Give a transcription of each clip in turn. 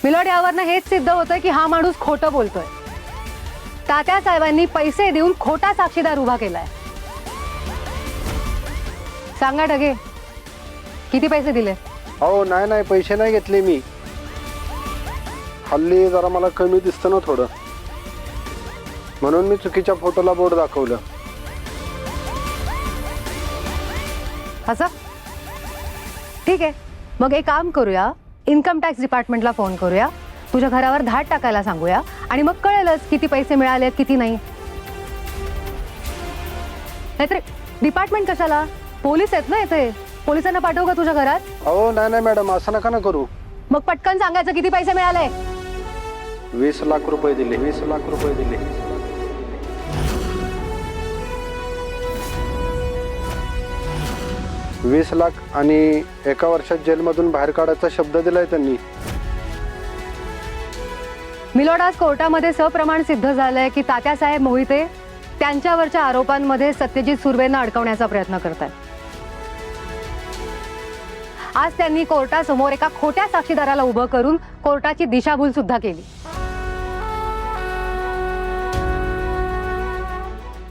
Milord, यावरनं हेच सिद्ध होतंय की हा माणूस खोटं बोलतोय. तात्यासाहेबांनी पैसे देऊन खोटा साक्षीदार उभा केलाय. सांगा ढगे, किती पैसे दिले? अहो नाही पैसे नाही घेतले मी. हल्ली जरा मला कमी दिसतं ना थोडं, म्हणून मी चुकीच्या फोटोला बोर्ड दाखवलं. असं ठीक आहे, मग एक काम करूया, इन्कम टॅक्स डिपार्टमेंटला फोन करूया, तुझ्या घरावर धाड टाकायला सांगूया आणि मग कळेलच किती पैसे मिळाले किती नाही. नाहीतर डिपार्टमेंट कशाला, पोलीस आहेत ना इथे, पोलिसांना पाठवू का तुझ्या घरात? अहो नाही मॅडम, असं नका ना करू. मग पटकन सांगायचं किती पैसे मिळाले. 20 लाख रुपये दिले. 20 लाख रुपये दिले. 20 लाख आणि एका वर्षात जेलमधून बाहेर काढायचा शब्द दिलाय त्यांनी. मिलॉर्ड, आज कोर्टामध्ये सप्रमाण सिद्ध झालंय की तात्यासाहेब मोहिते त्यांच्यावरच्या आरोपांमध्ये सत्यजित सुर्वेंना अडकवण्याचा प्रयत्न करतात. आज त्यांनी कोर्टासमोर एका खोट्या साक्षीदाराला उभं करून कोर्टाची दिशाभूल सुद्धा केली.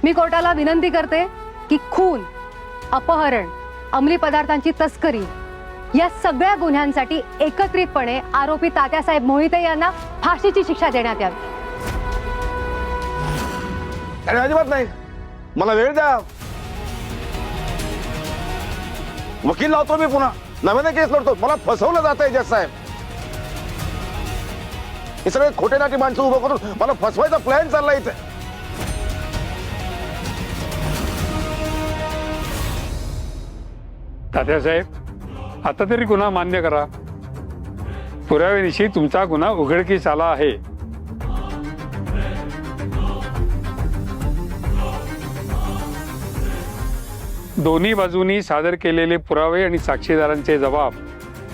मी कोर्टाला विनंती करते की खून, अपहरण, अंमली पदार्थांची तस्करी या सगळ्या गुन्ह्यांसाठी एकत्रितपणे आरोपी तात्यासाहेब मोहिते यांना फाशीची शिक्षा देण्यात यावी. अरे अजिबात नाही, मला वेळ द्या. वकील लावतो मी, पुन्हा नव्याने केस लढतो. मला फसवलं जात आहे जज साहेब. हे सगळे खोटे नाटी माणसं उभं करून मला फसवायचा प्लॅन चालला इथे. तात्यासाहेब, आता तरी गुन्हा मान्य करा. पुराव्यानिशी तुमचा गुन्हा उघडकीस आला आहे. दोन्ही बाजूंनी सादर केलेले पुरावे आणि साक्षीदारांचे जबाब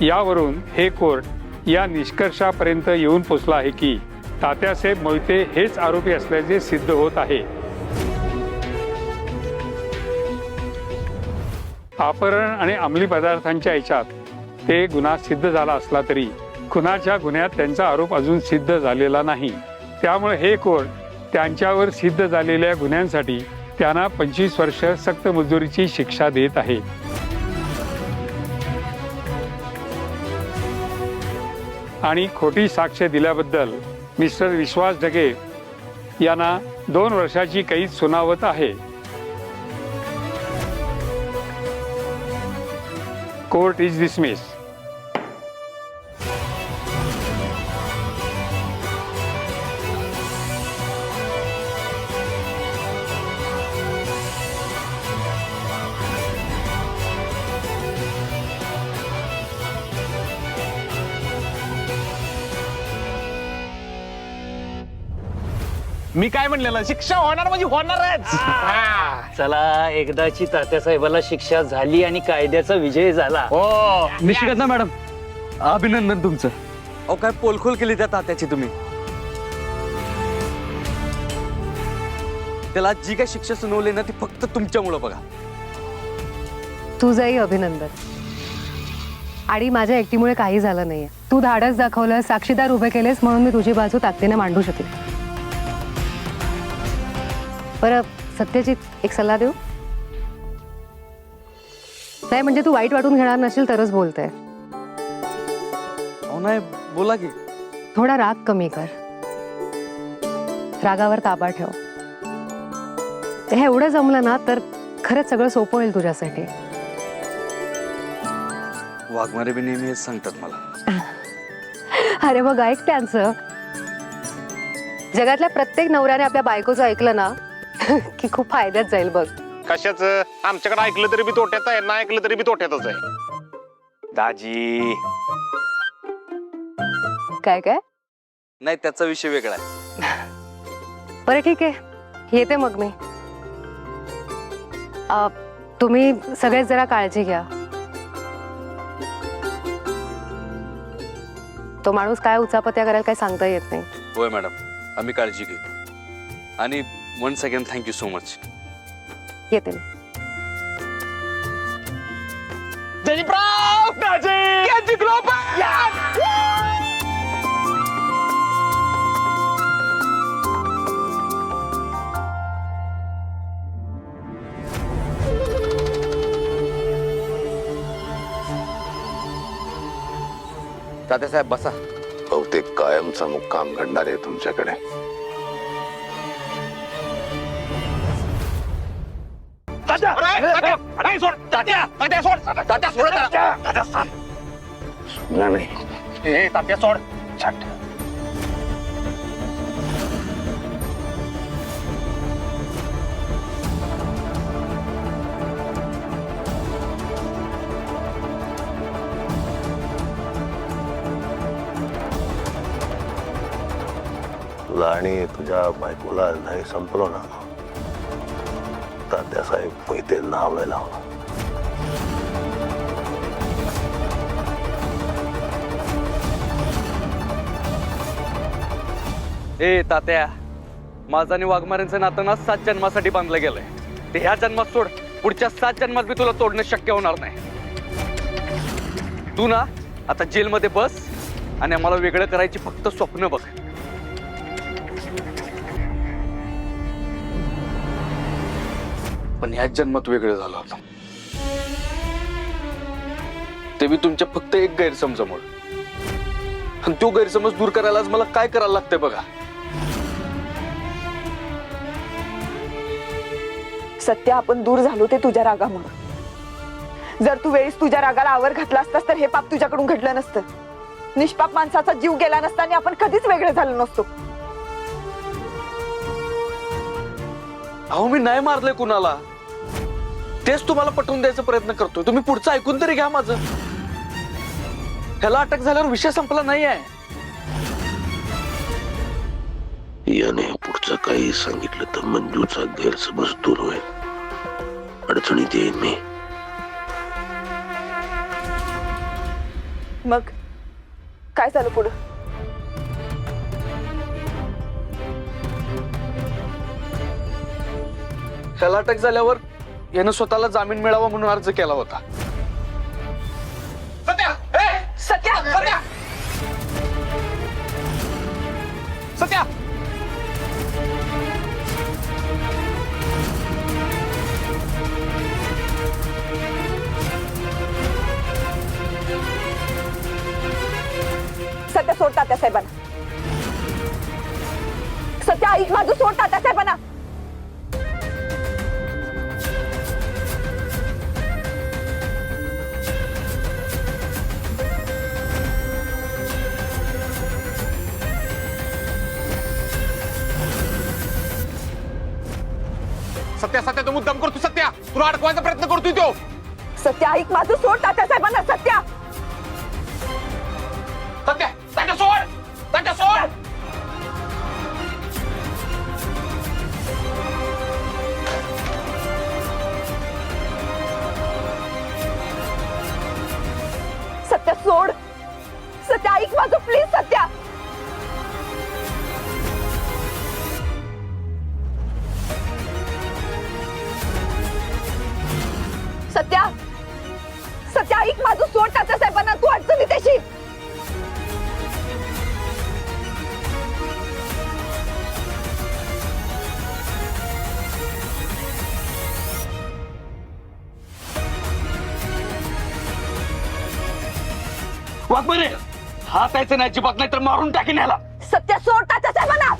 यावरून हे कोर्ट या निष्कर्षापर्यंत येऊन पोचला आहे की तात्यासाहेब मोहिते हेच आरोपी असल्याचे सिद्ध होत आहे. अपहरण आणि अंमली पदार्थांच्या याच्यात ते गुन्हा सिद्ध झाला असला तरी खुनाच्या गुन्ह्यात त्यांचा आरोप अजून सिद्ध झालेला नाही. त्यामुळे हे कोर्ट त्यांच्यावर सिद्ध झालेल्या गुन्ह्यांसाठी त्यांना 25 वर्ष सक्त मजुरीची शिक्षा देत आहे. आणि खोटी साक्ष दिल्याबद्दल मिस्टर विश्वास ढगे यांना 2 वर्षाची कैद सुनावत आहे. Court is dismiss. मी काय म्हणलेलं, शिक्षा होणार म्हणजे होणारच. चला, एकदाची तात्यासाहेबाला शिक्षा झाली आणि कायद्याचा विजय झाला. हो, निश्चित ना मॅडम, अभिनंदन तुमचं. अहो काय पोलखोल केली त्या तात्याची तुम्ही. त्याला जी काय शिक्षा सुनावली ना ती फक्त तुमच्यामुळं बघा. तुझंही अभिनंदन. आणि माझ्या एकटीमुळे काही झालं नाहीये. तू धाडस दाखवलं, साक्षीदार उभे केलेस म्हणून मी तुझी बाजू ताकदीने मांडू शकले. बरं सत्यजित, एक सल्ला देऊ? नाही म्हणजे तू वाईट वाटून घेणार नसेल तरच बोलते. अहो नाही, बोला की. थोडा राग कमी कर, रागावर ताबा ठेव. हे एवढं जमलं ना तर खरंच सगळं सोपं होईल तुझ्यासाठी. वाघमारे बी नेहमी हेच सांगतात मला. अरे मग ऐक त्यांचं. जगातल्या प्रत्येक नवऱ्याने आपल्या बायकोचं ऐकलं ना की खूप फायद्यात जाईल बघ. कशाच? आमच्याकडे ऐकलं तरी बी तोट्यात आहे, नाही ऐकलं तरी बी तोट्यातच आहे. दाजी, काय काय? नाही, त्याचा विषय वेगळा आहे. बरं ठीक आहे, येते मग मी. तुम्ही सगळेच जरा काळजी घ्या. तो माणूस काय उचापत्या करायला काय सांगता येत नाही. होय मॅडम, आम्ही काळजी घेऊ. आणि once again thank you so much. येते मी. जयप्राव दाजी, जिंकलो आपण. तात्यासाहेब बसा. बहुतेक कायमचा मुक्काम घडणार आहे तुमच्याकडे. सुनला नाही. तात्या सोड. तुला आणि तुझ्या बायकोला नाही संपलो ना, तात्यासाहेब मोहिते नाव नाही लावलं. ए तात्या, माझं आणि वाघमारेंचं नातं ना 7 जन्मासाठी बांधलं गेलंय. ते ह्या जन्मात सोड, पुढच्या 7 जन्मात मी तुला तोडणं शक्य होणार नाही. तू ना आता जेलमध्ये बस आणि आम्हाला वेगळं करायची फक्त स्वप्न बघ. पण ह्याच जन्मात वेगळं झालं होतं, ते मी तुमच्या फक्त एक गैरसमजामुळे. आणि तो गैरसमज दूर करायला आज मला काय करायला लागतंय बघा. सत्य, आपण दूर झालो ते तुझ्या रागामुळे. जर तू वेळीस तुझ्या रागाला आवर घातला असतास तर हे पाप तुझ्याकडून घडलं नसतं. निष्पाप माणसाचा जीव गेला नसता आणि आपण कधीच वेगळे झालो नसतो. अहो, मी नाही मारलंय कुणाला, तेच तुम्हाला पटवून द्यायचा प्रयत्न करतोय. तुम्ही पुढचं ऐकून तरी घ्या माझं. ह्याला अटक झाल्यावर विषय संपला नाहीये. याने पुढचं काही सांगितलं तर मंजूचा गैरसमज दूर होईल. अडचणीत येईन मी. मग काय झालं पुढं? ह्याला अटक झाल्यावर यानं स्वतःला जामीन मिळावा म्हणून अर्ज केला होता. सत्या. सत्या, सत्या. सत्या. सत्या सोड तात्यासाहेबांना. सत्या ऐक माझं, सोड तात्यासाहेबांना. सत्या सत्या तू मुद्दाम करतो. सत्या तुला अडकवायचा प्रयत्न करतोय तो. सत्या ऐक माझं, सोड तात्यासाहेबांना. सत्या सत्या तात्या सोड. तात्या सोड. सत्या सोड. सत्या ऐक माझं प्लीज. सत्या सत्या सत्या ऐक माझं, सोड तात्यासाहेबांना. तू अडचणीत येशील. वाघमारे, हात यायचं नाही, अजिबात नाही तर मारून टाकीन ह्याला. सत्या सोड तात्यासाहेबांना.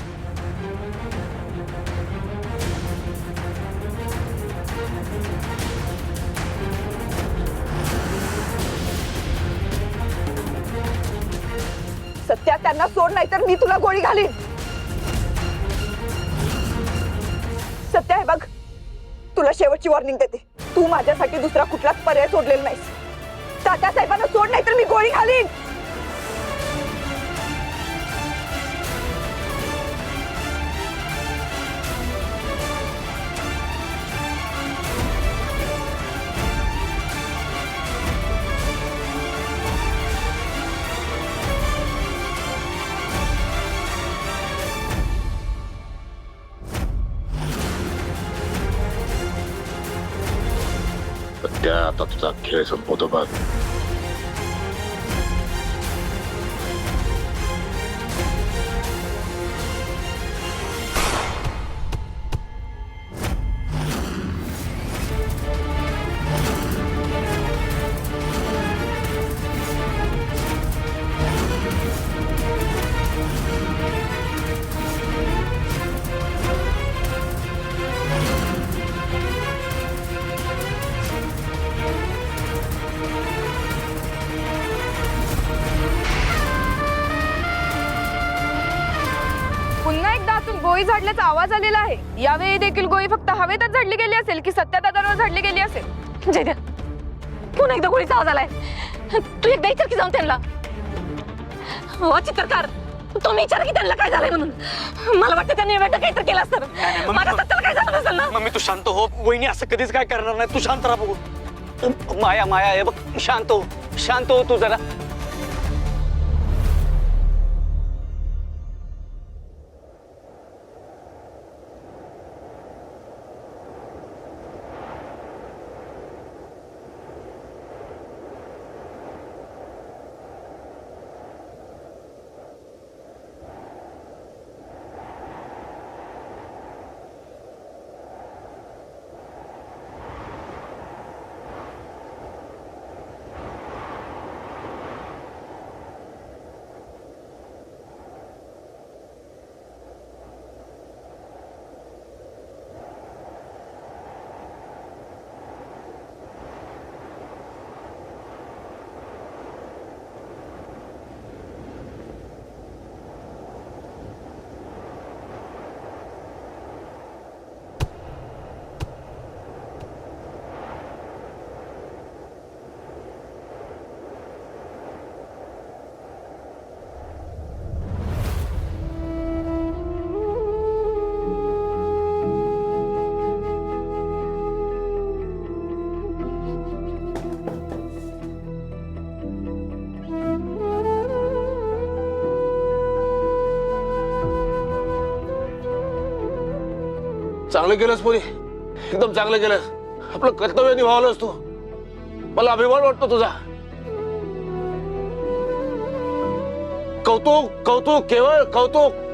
सत्या त्यांना सोड, नाही तर मी तुला गोळी घालीन. सत्या हे बघ, तुला शेवटची वॉर्निंग देते. तू माझ्यासाठी दुसरा कुठलाच पर्याय सोडलेला नाहीस. तात्यासाहेबांना सोड, नाही तर मी गोळी घालीन. त्या आता तुझा खेळ संपवतो बघ. गोळी झाडल्याचा आवाज आलेला आहे. यावेळी देखील गोळी फक्त हवेतच झाडली गेली असेल की सत्यादादांवर झाडली गेली असेल? जयद्या, पुन्हा एकदा गोळीचा आवाज आलाय. तू एकदा इतर की जाऊन त्यांना. हो चित्रकार, तुम्ही विचार की त्यांना काय झालंय म्हणून. मला वाटतं त्यांनी वेळ काहीतरी केलं असतं. माझ्या सत्याला काय झालं नसेल ना. मम्मी तू शांत हो. वहिनी असं कधीच काय करणार नाही. तू शांत राहा बघू. माया माया हे बघ, शांत हो तू जरा. चांगलं केलंस पोरी, एकदम चांगलं केलंस. आपलं कर्तव्य निभावलंस तू. मला अभिमान वाटतो तुझा. कौतुक कौतुक केवळ कौतुक.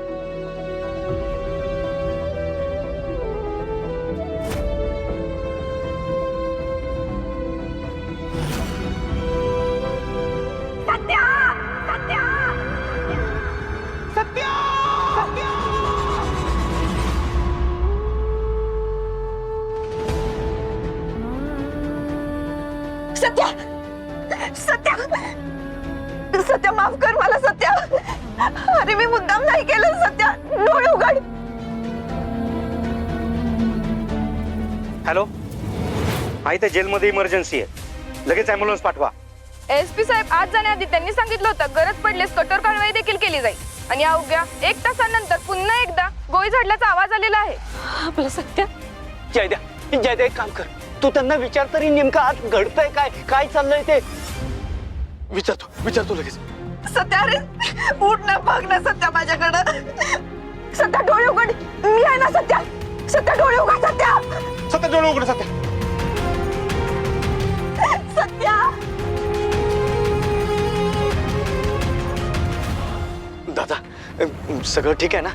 सत्या, सत्या, सत्या माफ कर मला सत्या. अरे मी मुद्दाम नाही केलं सत्या. डोळे उघड. हॅलो, आई तर जेलमध्ये इमर्जन्सी आहे. लगेच ॲम्ब्युलन्स पाठवा. एसपी साहेब आज जाण्याआधी त्यांनी सांगितलं होतं गरज पडल्यास कठोर कारवाई देखील केली जाईल. आणि अवघ्या 1 तासानंतर पुन्हा एकदा गोळी झाडल्याचा आवाज आलेला आहे. आपलं सत्या. जयद्या एक काम कर, तू त्यांना विचार तरी नेमकं आज घडतंय काय, काय चाललंय ते विचारतो लगेच. सत्या अरे उठ ना, बघ ना सत्या माझ्याकडं. सत्या डोळे उघड. मी आहे ना सत्या. सत्या डोळे उघड. सत्या, सत्या डोळे उघड. सत्या सत्या. दादा सगळं ठीक आहे ना?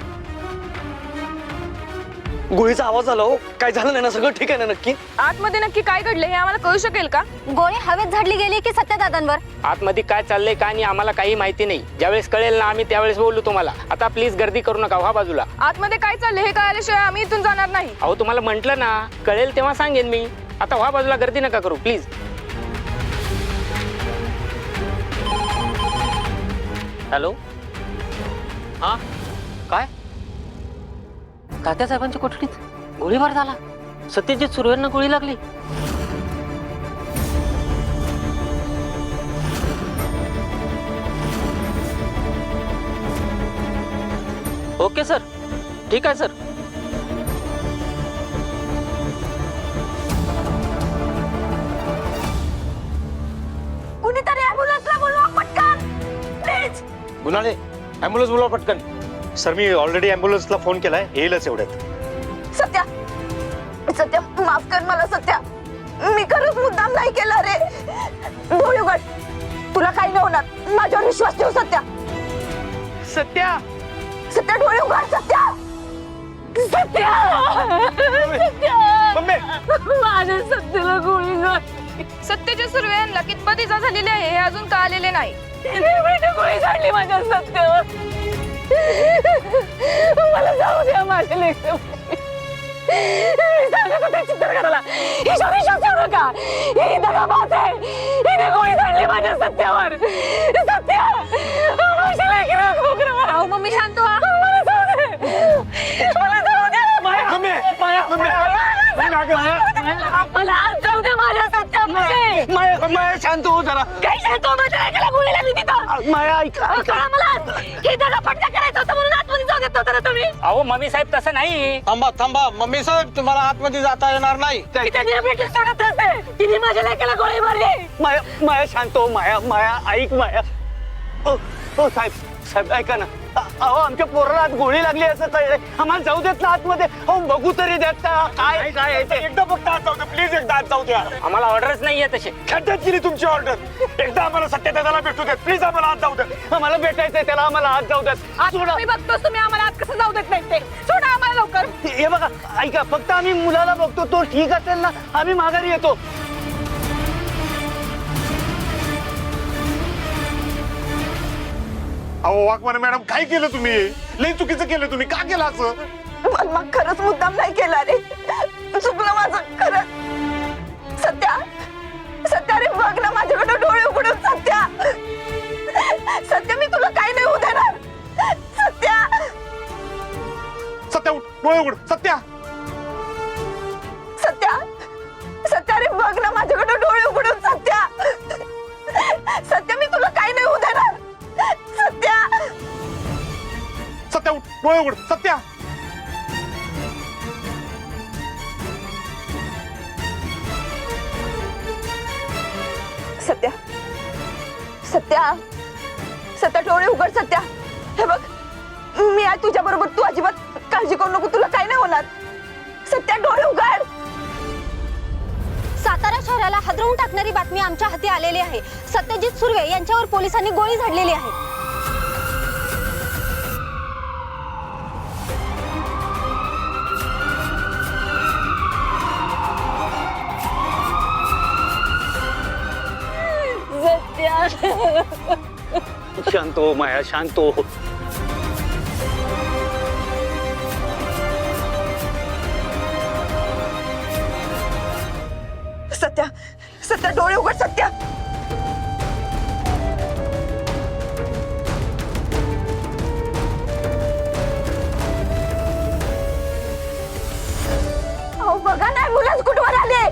गोळीचा आवाज आला हो, काय झालं नाही ना? सगळं ठीक आहे ना नक्की? आतमध्ये नक्की काय घडलं हे आम्हाला कळू शकेल का? गोळी हवेत झाडली गेली की सत्यादादांवर? आतमध्ये काय चाललंय काय नाही आम्हाला काही माहिती नाही. ज्यावेळेस कळेल ना आम्ही त्यावेळेस बोलू तुम्हाला. आता प्लीज गर्दी करू नका, व्हा बाजूला. आतमध्ये काय चाललंय हे कळल्याशिवाय आम्ही इथून जाणार नाही. अहो तुम्हाला म्हंटल ना, कळेल तेव्हा सांगेन मी. आता व्हा बाजूला, गर्दी नका करू प्लीज. हॅलो, हा काय? तात्यासाहेबांच्या कोठडीत गोळीबार झाला. सत्यजित सुर्वेंना गोळी लागली. ओके सर, ठीक आहे सर. कुणीतरी ॲम्ब्युलन्सला बोलवा पटकन प्लीज. गुन्हाळे, ॲम्ब्युलन्स बोलवा पटकन. सर मी ऑलरेडी ॲम्ब्युलन्सला फोन केलाय, येईलच एवढ्यात. सत्या, सत्या माफ कर मला सत्या. मी खरंच मुद्दाम नाही केला रे. डोळे उघड. तुला काही नाही होणार, माझ्यावर विश्वास ठेव सत्या. सत्या, सत्या डोळे उघड. सत्या, सत्या, माझ्या सत्याला गोळी झाली. सत्याच्या सुर्वे यांना कितपत इजा झालेली आहे हे अजून कळालेले नाही. गोळी झाडली माझ्या सत्यावर. मला जाऊ द्या माझे लेकरं. सांगत होते चित्रकाराला ईश्वर विश्वास ठेवू नका. ही दगाबाज आहे. हिने गोळी झाडली माझ्या सत्यावर. सत्या, माझे लेकरं. मम्मी शांत व्हा. मला जाऊ दे. तो माझ्या ऐकायला गोळी लागली तिथं. माया ऐका अहो, ऐका कळा मला हे त्याला पट्टा करायचं होतं म्हणून आतमध्ये जाऊ देत होता ना तुम्ही. अहो मम्मी साहेब तसं नाही. थांबा थांबा मम्मी साहेब तुम्हाला आतमध्ये जाता येणार नाही. त्यांनी भेटून सोडत नसते. तिने माझ्या लेकाला गोळी मारली. माया माया शांत हो माया माया ऐक माया. ओ ओ साहेब साहेब ऐका ना. अहो आमच्या पोराला आत गोळी लागली असं कळलंय. आम्हाला जाऊ देत ना आतमध्ये. अहो बघू तरी देत ना. काय काय आहे ते? एकदा फक्त आत जाऊ द्या प्लीज, एकदा आत जाऊ द्या. आम्हाला ऑर्डरच नाहीये तसे. खड्ड्यात गेली तुमची ऑर्डर. एकदा आम्हाला सत्यदादाला भेटू द्या प्लीज, आम्हाला आत जाऊ द्या. आम्हाला भेटायचंय त्याला. आम्हाला आत जाऊ देत. सोडा. मी बघतोस तुम्ही आम्हाला आत कसं जाऊ देत नाही ते. सोडा आम्हाला लवकर. हे बघा ऐका फक्त आम्ही मुलाला बघतो. तो ठीक असेल ना आम्ही माघारी येतो. अहो वाघमारे मॅडम काय केलं तुम्ही? लई चुकीचं केलं तुम्ही. का केलं असं? मग खरंच मुद्दाम नाही केला रे. चुकलं माझं खरंच. सत्या सत्या रे बघ ना माझ्याकडे डोळे उघडून. सत्या सत्या मी तुला काही नाही होऊ देणार. सत्या सत्या उठ, डोळे उघड. सत्या सत्या सत्या रे बघ ना माझ्याकडे डोळे उघडून. सत्या सत्या मी तुला काही नाही होऊ देणार. सत्या सत्या उठ, डोळे उघड. सत्या सत्या सत्या सत्या डोळे उघड. सत्या हे बघ मी आहे तुझ्या बरोबर. तू अजिबात काळजी करू नको. तुला काही नाही होणार. सत्या डोळे उघड. सातारा शहराला हादरवून टाकणारी बातमी आमच्या हाती आलेली आहे. सत्यजित सुर्वे यांच्यावर पोलिसांनी गोळी झाडलेली आहे. शांत हो माया शांत हो. सत्या सत्या डोळे उघड. सत्या अहो बघा ना ॲम्ब्युलन्स कुठवर आले.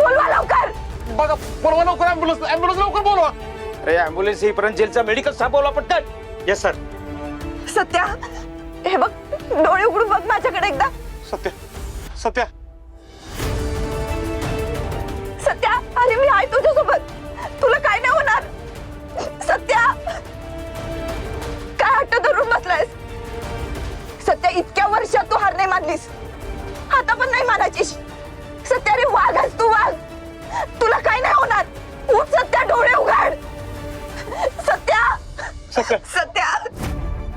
बोलवा लवकर. बघा बोलवा लवकर. ॲम्ब्युलन्स ॲम्ब्युलन्स लवकर बोलवा. अरे ॲम्ब्युलन्स येईपर्यंत जेलचा मेडिकल स्टाफ बोला पटकन. Yes sir. सत्या हे बघ डोळे उघडून बघ माझ्याकडे एकदा. सत्या सत्या सत्या अरे मी आहे तुझ्यासोबत. तुला काय नाही होणार. सत्या काय हट्ट धरून बसलायस. सत्या इतक्या वर्षात तू हार नाही मानलीस. आता पण नाही मानायची. सत्या रे वाघच तू वाघ. तुला काय नाही होणार. उठ सत्या डोळे उघड. सत्या सत्या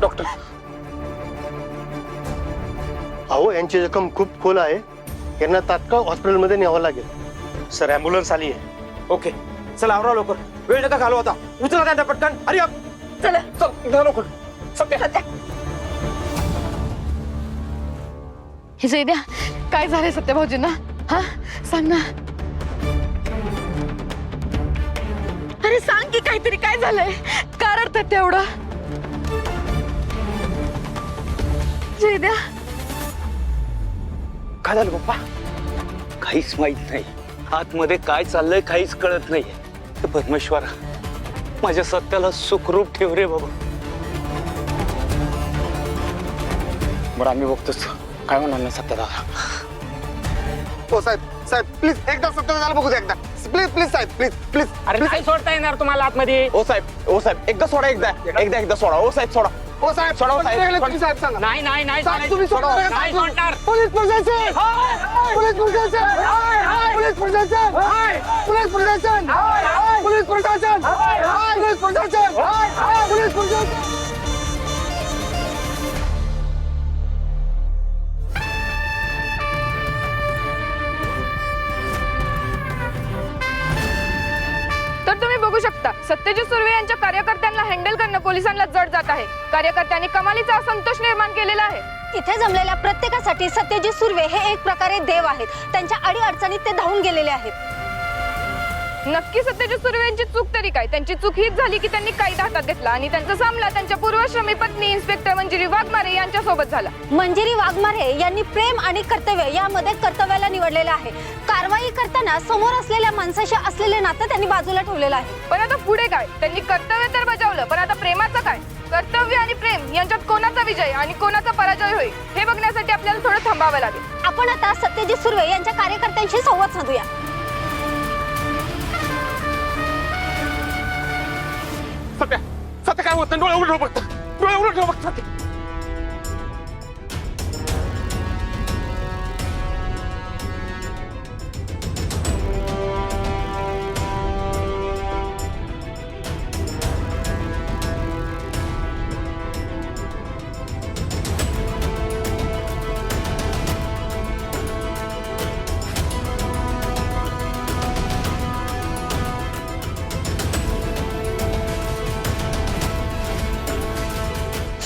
डॉक्टर अहो यांची जखम खूप खोल आहे. यांना तात्काळ हॉस्पिटलमध्ये न्यावं लागेल. सर ॲम्ब्युलन्स आली आहे. ओके चला आवरा लवकर. वेळ नका घालू आता. उचला त्यांना पटकन. अरे चला चल घ्या लवकर. सत्या हे जयद्या काय झालंय सत्य भाऊजींना? हा सांग ना. अरे सांग की काहीतरी काय झालंय. का रडतात तेवढं? जयद्या काय झालं पप्पा? काहीच माहित नाही. आतमध्ये काय चाललंय काहीच कळत नाहीये. परमेश्वरा माझ्या सत्याला सुखरूप ठेव रे बाबा. बरं आम्ही बघतोच काय होणार नाही सत्यदादा. हो साहेब साहेब प्लीज एकदा सत्यदादाला बघू द्या. एकदा प्लीज प्लीज साहेब प्लीज प्लीज. अरे नाही सोडता येणार तुम्हाला आतमध्ये. ओ साहेब एकदा सोडा. एकदा सोडा. ओ साहेब सोडा. हो साहेब सोडा हो, साहेब. साहेब सांगा. नाही नाही नाही साहेब, तुम्ही सोडा. नाही सोडणार. पोलीस प्रशासन पोलीस प्रशासन पोलीस प्रशासन पोलीस प्रशासन पोलीस प्रशासन पोलीस प्रशासन पोलीस प्रशासन. तर तुम्ही बघू शकता सत्यजित सुर्वे यांच्या कार्यकर्त्यांना हँडल करणं पोलिसांना जड जात आहे. कार्यकर्त्यांनी कमालीचा असंतोष निर्माण केलेला आहे. इथे जमलेल्या प्रत्येकासाठी सत्यजित सुर्वे हे एक प्रकारे देव आहेत. त्यांच्या अडीअडचणीत ते धावून गेलेले आहेत. नक्की सत्यजित सुर्वे यांची चूक तरी काय? त्यांची चूक हीच झाली की त्यांनी कायदा हातात घेतला आणि त्यांचा सामना त्यांच्या पूर्वश्रमी पत्नी इन्स्पेक्टर मंजिरी वाघमारे यांच्या सोबत झाला. मंजिरी वाघमारे यांनी प्रेम आणि कर्तव्य यामध्ये कर्तव्याला निवडलेलं आहे. कारवाई करताना समोर असलेल्या माणसाशी असलेले नातं त्यांनी बाजूला ठेवलेलं आहे. पण आता पुढे काय? त्यांनी कर्तव्य तर बजावलं, पण आता प्रेमाचं काय? कर्तव्य आणि प्रेम यांच्यात कोणाचा विजय आणि कोणाचा पराजय होईल हे बघण्यासाठी आपल्याला थोडं थांबावं लागेल. आपण आता सत्यजित सुर्वे यांच्या कार्यकर्त्यांशी संवाद साधूया. सत्या सत्या काय होत नाही, डोळे उघडून बघता, डोळे उघडून बघता सत्या.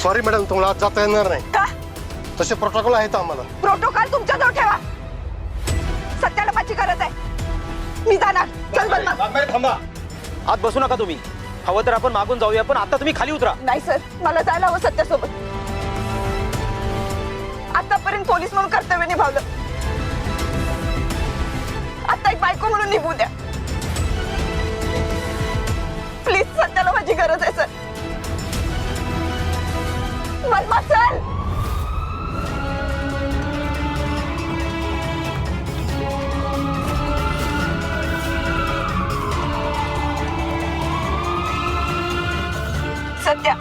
सॉरी मॅडम, तुम्हाला आज जाता येणार नाही. का? तसे प्रोटोकॉल आहेत आम्हाला. प्रोटोकॉल तुमच्याजवळ ठेवा. सत्याला माझी गरज आहे. मी जाणार. चल बलमा. थांबा, आत बसू नका तुम्ही. हवं तर आपण मागून जाऊया, पण आता तुम्ही खाली उतरा. नाही सर, मला जायला हवं सत्यासोबत. आतापर्यंत पोलीस म्हणून कर्तव्य निभावलं, आता एक बायको म्हणून निभू द्या प्लीज. सत्याला माझी गरज आहे सर. बलमा चल. सत्या,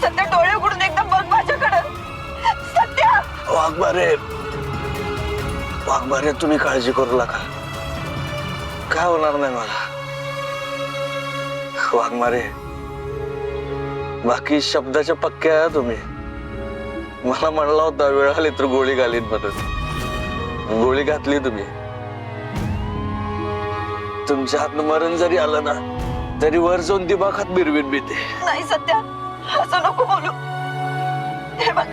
सत्या डोळे उघडून एकदम बघ माझ्याकडं. सत्या. वाघमारे तुम्ही काळजी करू नका, काय होणार नाही मला. वाघमारे, बाकी शब्दाच्या पक्क्या आहे तुम्ही. मला म्हणला होता वेळ आली तर गोळी घालीन म्हणून, गोळी घातली तुम्ही. तुमच्या हातनं मरण जरी आलं ना तरी वर जाऊन दिमाखात बिरविन भीते. नाही सत्या, असं नको बोलू. हे बघ,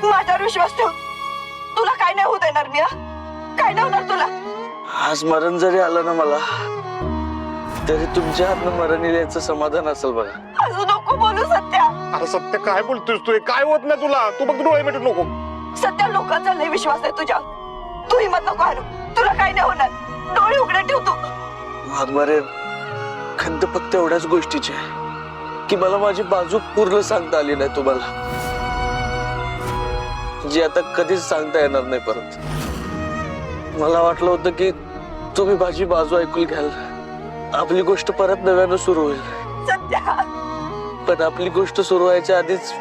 माझ्यावर विश्वास ठेव. तुला काय नाही होत येणार मी. काय नाही होणार तुला. आज मरण जरी आलं ना मला तरी तुमच्या हातनं मरण येईल याचं समाधान असेल बघा. असं नको बोलू सत्या. अरे सत्य काय बोलतोस तू? काय होत नाही तुला, तू फक्त डोळे मिटू नको. सत्या, लोकांचा लय विश्वास आहे तुझ्या. तू हिंमत नको हारू. तुला काय नाही होणार. डोळे उघडे ठेव तू. वाघमारे, खंत फक्त एवढ्याच गोष्टीची आहे की मला माझी बाजू पूर्ण सांगता आली नाही तुम्हाला, जी आता कधीच सांगता येणार नाही परत. मला वाटलं होतं की तुम्ही माझी बाजू ऐकून घ्याल, आपली गोष्ट परत नव्यानं सुरू होईल. सत्या. पण आपली गोष्ट सुरू व्हायच्या आधीच